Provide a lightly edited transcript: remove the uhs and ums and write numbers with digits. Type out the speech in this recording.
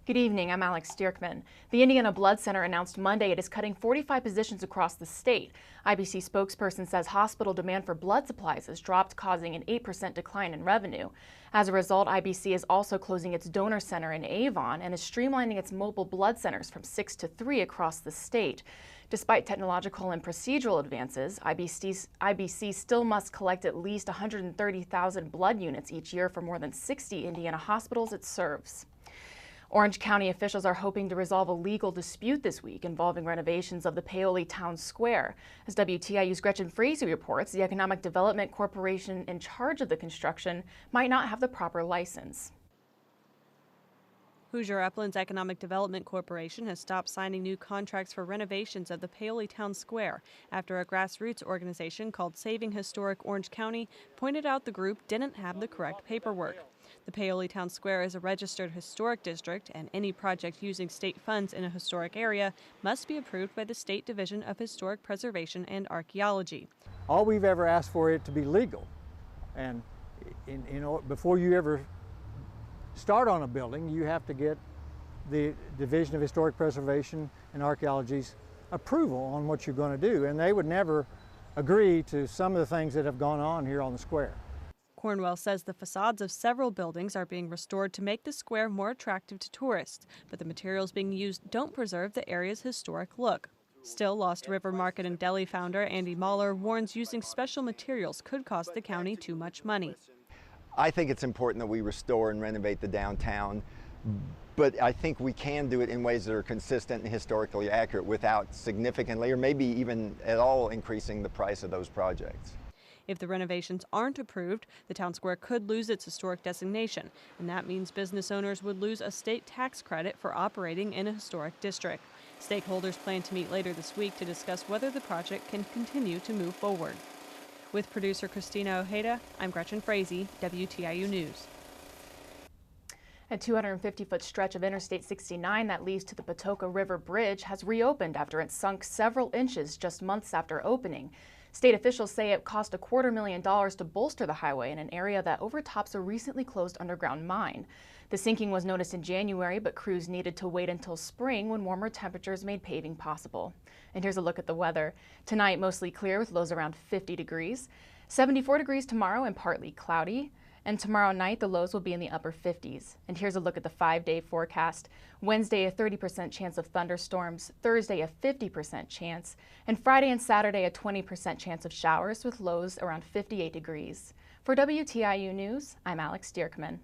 Good evening, I'm Alex Dierckman. The Indiana Blood Center announced Monday it is cutting 45 positions across the state. IBC spokesperson says hospital demand for blood supplies has dropped, causing an 8% decline in revenue. As a result, IBC is also closing its donor center in Avon and is streamlining its mobile blood centers from 6 to 3 across the state. Despite technological and procedural advances, IBC still must collect at least 130,000 blood units each year for more than 60 Indiana hospitals it serves. Orange County officials are hoping to resolve a legal dispute this week involving renovations of the Paoli Town Square. As WTIU's Gretchen Frazee reports, the Economic Development Corporation in charge of the construction might not have the proper license. Hoosier Uplands Economic Development Corporation has stopped signing new contracts for renovations of the Paoli Town Square after a grassroots organization called Saving Historic Orange County pointed out the group didn't have the correct paperwork. The Paoli Town Square is a registered historic district, and any project using state funds in a historic area must be approved by the State Division of Historic Preservation and Archaeology. All we've ever asked for it to be legal, and before you ever start on a building, you have to get the Division of Historic Preservation and Archaeology's approval on what you're going to do, and they would never agree to some of the things that have gone on here on the square. Cornwell says the facades of several buildings are being restored to make the square more attractive to tourists, but the materials being used don't preserve the area's historic look. Still, Lost River Market and Deli founder Andy Mahler warns using special materials could cost the county too much money. I think it's important that we restore and renovate the downtown, but I think we can do it in ways that are consistent and historically accurate without significantly or maybe even at all increasing the price of those projects. If the renovations aren't approved, the town square could lose its historic designation, and that means business owners would lose a state tax credit for operating in a historic district. Stakeholders plan to meet later this week to discuss whether the project can continue to move forward. With producer Christina Ojeda, I'm Gretchen Frazee, WTIU News. A 250-foot stretch of Interstate 69 that leads to the Patoka River Bridge has reopened after it sunk several inches just months after opening. State officials say it cost $250,000 to bolster the highway in an area that overtops a recently closed underground mine. The sinking was noticed in January, but crews needed to wait until spring when warmer temperatures made paving possible. And here's a look at the weather. Tonight, mostly clear with lows around 50 degrees. 74 degrees tomorrow and partly cloudy. And tomorrow night, the lows will be in the upper 50s. And here's a look at the 5-day forecast. Wednesday, a 30% chance of thunderstorms. Thursday, a 50% chance. And Friday and Saturday, a 20% chance of showers with lows around 58 degrees. For WTIU News, I'm Alex Dierckman.